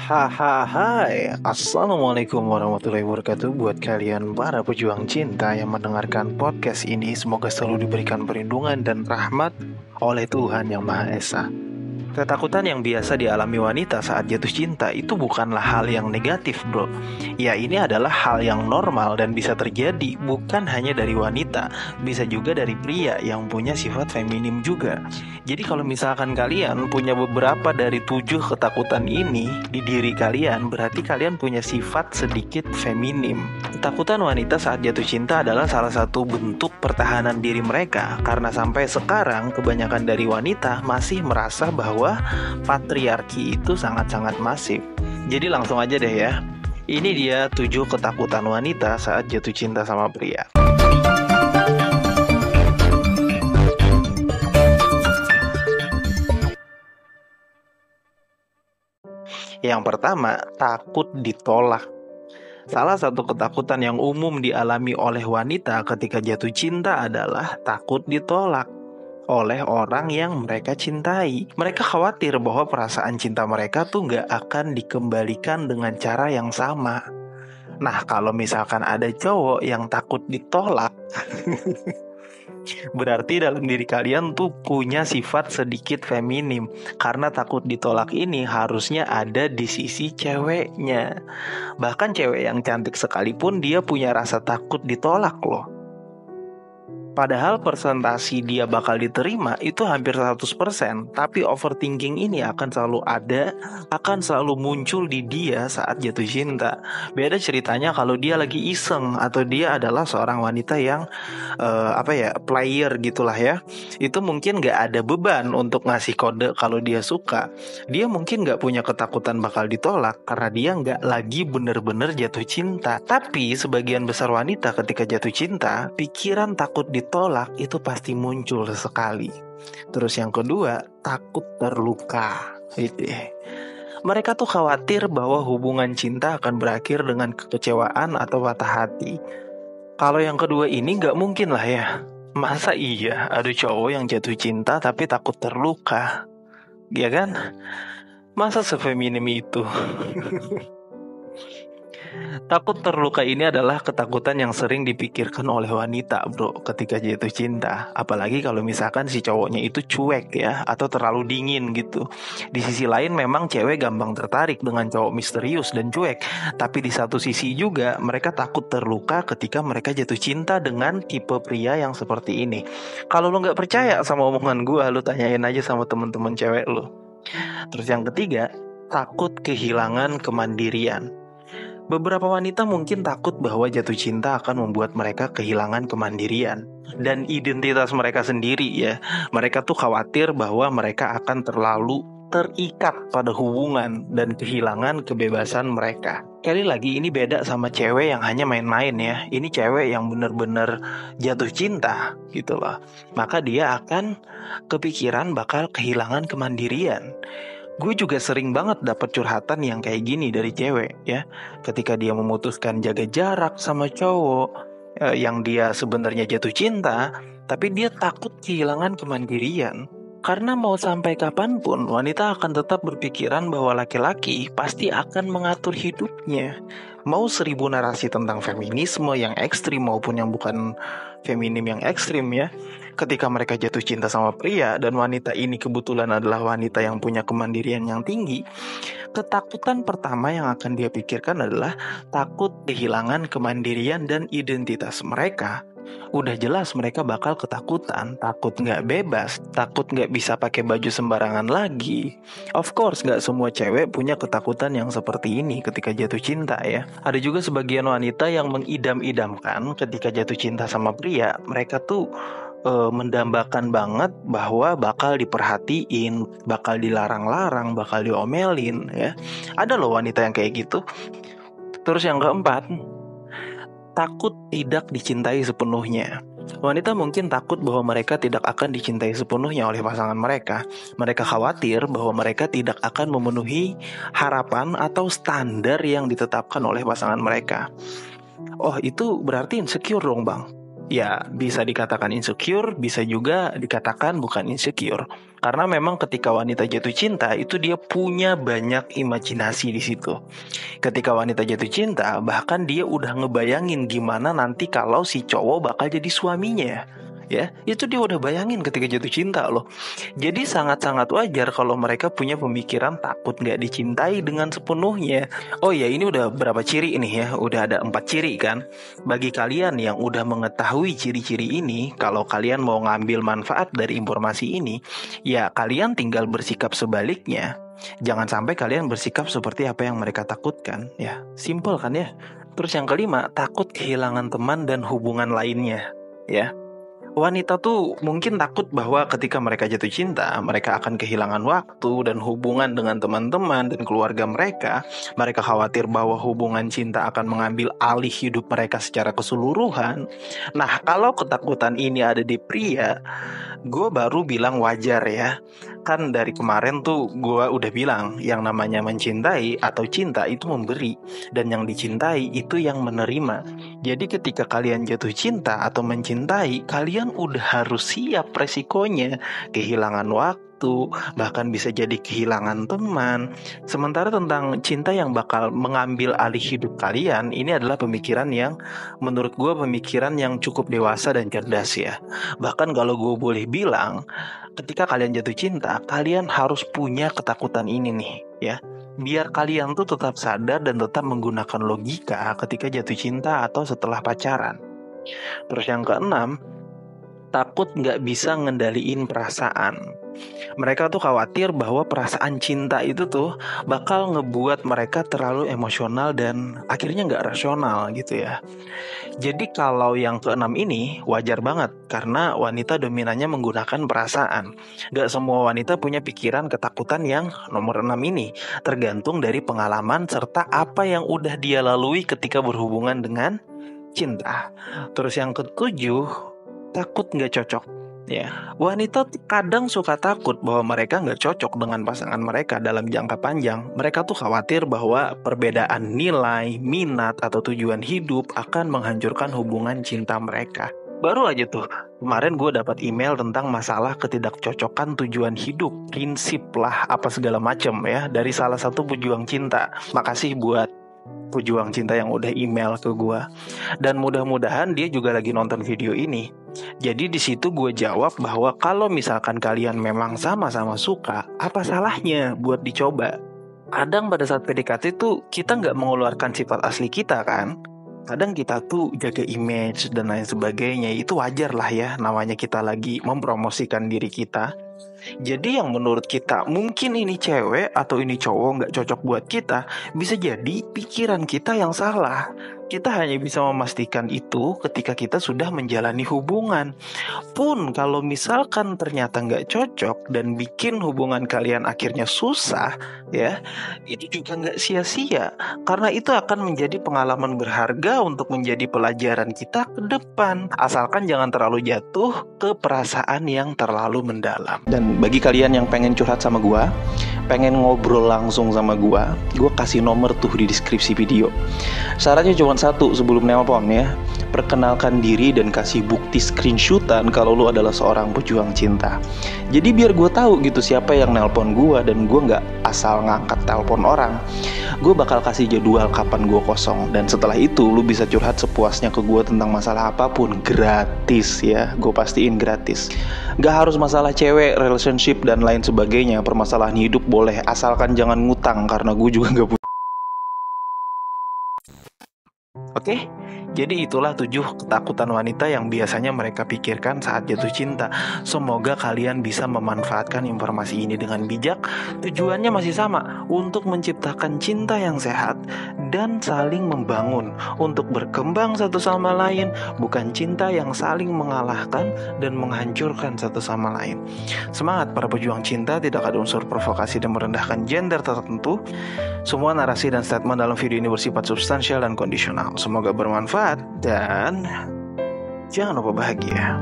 Hai, Assalamualaikum warahmatullahi wabarakatuh. Buat kalian para pejuang cinta yang mendengarkan podcast ini, semoga selalu diberikan perlindungan dan rahmat oleh Tuhan Yang Maha Esa. Ketakutan yang biasa dialami wanita saat jatuh cinta itu bukanlah hal yang negatif, bro. Ya, ini adalah hal yang normal dan bisa terjadi bukan hanya dari wanita, bisa juga dari pria yang punya sifat feminim juga. Jadi kalau misalkan kalian punya beberapa dari 7 ketakutan ini di diri kalian, berarti kalian punya sifat sedikit feminim. Ketakutan wanita saat jatuh cinta adalah salah satu bentuk pertahanan diri mereka, karena sampai sekarang kebanyakan dari wanita masih merasa bahwa patriarki itu sangat-sangat masif. Jadi langsung aja deh ya. Ini dia 7 ketakutan wanita saat jatuh cinta sama pria. Yang pertama, takut ditolak. Salah satu ketakutan yang umum dialami oleh wanita ketika jatuh cinta adalah takut ditolak oleh orang yang mereka cintai. Mereka khawatir bahwa perasaan cinta mereka tuh gak akan dikembalikan dengan cara yang sama. Nah, kalau misalkan ada cowok yang takut ditolak, berarti dalam diri kalian tuh punya sifat sedikit feminim. Karena takut ditolak ini harusnya ada di sisi ceweknya. Bahkan cewek yang cantik sekalipun dia punya rasa takut ditolak loh. Padahal persentasi dia bakal diterima itu hampir 100%. Tapi overthinking ini akan selalu ada, akan selalu muncul di dia saat jatuh cinta. Beda ceritanya kalau dia lagi iseng, atau dia adalah seorang wanita yang player gitulah ya. Itu mungkin gak ada beban untuk ngasih kode kalau dia suka. Dia mungkin gak punya ketakutan bakal ditolak karena dia gak lagi bener-bener jatuh cinta. Tapi sebagian besar wanita ketika jatuh cinta, pikiran takut ditolak itu pasti muncul sekali. Terus yang kedua, takut terluka. Mereka tuh khawatir bahwa hubungan cinta akan berakhir dengan kekecewaan atau patah hati. Kalau yang kedua ini gak mungkin lah ya. Masa iya ada cowok yang jatuh cinta tapi takut terluka? Ya kan? Masa sefeminim itu? Takut terluka ini adalah ketakutan yang sering dipikirkan oleh wanita, bro, ketika jatuh cinta. Apalagi kalau misalkan si cowoknya itu cuek ya, atau terlalu dingin gitu. Di sisi lain memang cewek gampang tertarik dengan cowok misterius dan cuek. Tapi di satu sisi juga mereka takut terluka ketika mereka jatuh cinta dengan tipe pria yang seperti ini. Kalau lo gak percaya sama omongan gue, lo tanyain aja sama temen-temen cewek lo. Terus yang ketiga, takut kehilangan kemandirian. Beberapa wanita mungkin takut bahwa jatuh cinta akan membuat mereka kehilangan kemandirian dan identitas mereka sendiri ya. Mereka tuh khawatir bahwa mereka akan terlalu terikat pada hubungan dan kehilangan kebebasan mereka. Sekali lagi ini beda sama cewek yang hanya main-main ya. Ini cewek yang benar-benar jatuh cinta gitu loh. Maka dia akan kepikiran bakal kehilangan kemandirian. Gue juga sering banget dapat curhatan yang kayak gini dari cewek ya. Ketika dia memutuskan jaga jarak sama cowok yang dia sebenarnya jatuh cinta, tapi dia takut kehilangan kemandirian. Karena mau sampai kapanpun wanita akan tetap berpikiran bahwa laki-laki pasti akan mengatur hidupnya. Mau 1000 narasi tentang feminisme yang ekstrim maupun yang bukan feminim yang ekstrim ya. Ketika mereka jatuh cinta sama pria dan wanita ini kebetulan adalah wanita yang punya kemandirian yang tinggi, ketakutan pertama yang akan dia pikirkan adalah takut kehilangan kemandirian dan identitas mereka. Udah jelas mereka bakal ketakutan, takut gak bebas, takut gak bisa pakai baju sembarangan lagi. Of course gak semua cewek punya ketakutan yang seperti ini ketika jatuh cinta ya. Ada juga sebagian wanita yang mengidam-idamkan ketika jatuh cinta sama pria. Mereka tuh mendambakan banget bahwa bakal diperhatiin, bakal dilarang-larang, bakal diomelin ya. Ada loh wanita yang kayak gitu. Terus yang keempat, takut tidak dicintai sepenuhnya. Wanita mungkin takut bahwa mereka tidak akan dicintai sepenuhnya oleh pasangan mereka. Mereka khawatir bahwa mereka tidak akan memenuhi harapan atau standar yang ditetapkan oleh pasangan mereka. Oh, itu berarti insecure dong, Bang. Ya, bisa dikatakan insecure, bisa juga dikatakan bukan insecure. Karena memang ketika wanita jatuh cinta itu dia punya banyak imajinasi di situ. Ketika wanita jatuh cinta, bahkan dia udah ngebayangin gimana nanti kalau si cowok bakal jadi suaminya. Ya, itu dia udah bayangin ketika jatuh cinta loh. Jadi sangat-sangat wajar kalau mereka punya pemikiran takut nggak dicintai dengan sepenuhnya. Oh ya, ini udah berapa ciri ini ya? Udah ada 4 ciri kan? Bagi kalian yang udah mengetahui ciri-ciri ini, kalau kalian mau ngambil manfaat dari informasi ini, ya kalian tinggal bersikap sebaliknya. Jangan sampai kalian bersikap seperti apa yang mereka takutkan. Ya, simple kan ya? Terus yang kelima, takut kehilangan teman dan hubungan lainnya. Ya, wanita tuh mungkin takut bahwa ketika mereka jatuh cinta, mereka akan kehilangan waktu dan hubungan dengan teman-teman dan keluarga mereka. Mereka khawatir bahwa hubungan cinta akan mengambil alih hidup mereka secara keseluruhan. Nah, kalau ketakutan ini ada di pria, gue baru bilang wajar ya. Kan dari kemarin tuh gue udah bilang yang namanya mencintai atau cinta itu memberi, dan yang dicintai itu yang menerima. Jadi ketika kalian jatuh cinta atau mencintai, kalian udah harus siap resikonya. Kehilangan waktu, bahkan bisa jadi kehilangan teman. Sementara tentang cinta yang bakal mengambil alih hidup kalian, ini adalah pemikiran yang menurut gue pemikiran yang cukup dewasa dan cerdas ya. Bahkan kalau gue boleh bilang, ketika kalian jatuh cinta, kalian harus punya ketakutan ini nih ya. Biar kalian tuh tetap sadar dan tetap menggunakan logika ketika jatuh cinta atau setelah pacaran. Terus yang keenam, takut nggak bisa ngendaliin perasaan. Mereka tuh khawatir bahwa perasaan cinta itu tuh bakal ngebuat mereka terlalu emosional dan akhirnya nggak rasional gitu ya. Jadi kalau yang keenam ini wajar banget karena wanita dominannya menggunakan perasaan. Gak semua wanita punya pikiran ketakutan yang nomor 6 ini. Tergantung dari pengalaman serta apa yang udah dia lalui ketika berhubungan dengan cinta. Terus yang ketujuh, takut gak cocok. Ya, wanita kadang suka takut bahwa mereka nggak cocok dengan pasangan mereka dalam jangka panjang. Mereka tuh khawatir bahwa perbedaan nilai, minat, atau tujuan hidup akan menghancurkan hubungan cinta mereka. Baru aja tuh, kemarin gue dapat email tentang masalah ketidakcocokan tujuan hidup, prinsip lah, apa segala macem ya, dari salah satu pejuang cinta. Makasih buat pejuang cinta yang udah email ke gue. Dan mudah-mudahan dia juga lagi nonton video ini. Jadi di situ gue jawab bahwa kalau misalkan kalian memang sama-sama suka, apa salahnya buat dicoba? Kadang pada saat PDKT tuh kita nggak mengeluarkan sifat asli kita kan? Kadang kita tuh jaga image dan lain sebagainya. Itu wajar lah ya, namanya kita lagi mempromosikan diri kita. Jadi yang menurut kita mungkin ini cewek atau ini cowok nggak cocok buat kita, bisa jadi pikiran kita yang salah. Kita hanya bisa memastikan itu ketika kita sudah menjalani hubungan. Pun kalau misalkan ternyata nggak cocok dan bikin hubungan kalian akhirnya susah, ya, itu juga nggak sia-sia. Karena itu akan menjadi pengalaman berharga untuk menjadi pelajaran kita ke depan. Asalkan jangan terlalu jatuh ke perasaan yang terlalu mendalam. Dan bagi kalian yang pengen curhat sama gua, pengen ngobrol langsung sama gua kasih nomor tuh di deskripsi video. Syaratnya cuma satu sebelum nelpon ya. Perkenalkan diri dan kasih bukti screenshotan kalau lu adalah seorang pejuang cinta. Jadi biar gue tahu gitu siapa yang nelpon gue, dan gue nggak asal ngangkat telepon orang. Gue bakal kasih jadwal kapan gue kosong, dan setelah itu lu bisa curhat sepuasnya ke gue tentang masalah apapun, gratis ya. Gue pastiin gratis. Gak harus masalah cewek, relationship dan lain sebagainya. Permasalahan hidup boleh, asalkan jangan ngutang karena gue juga gak punya. Oke, jadi itulah 7 ketakutan wanita yang biasanya mereka pikirkan saat jatuh cinta. Semoga kalian bisa memanfaatkan informasi ini dengan bijak. Tujuannya masih sama, untuk menciptakan cinta yang sehat dan saling membangun, untuk berkembang satu sama lain, bukan cinta yang saling mengalahkan dan menghancurkan satu sama lain. Semangat para pejuang cinta, tidak ada unsur provokasi dan merendahkan gender tertentu. Semua narasi dan statement dalam video ini bersifat substansial dan kondisional. Semoga bermanfaat dan jangan lupa bahagia.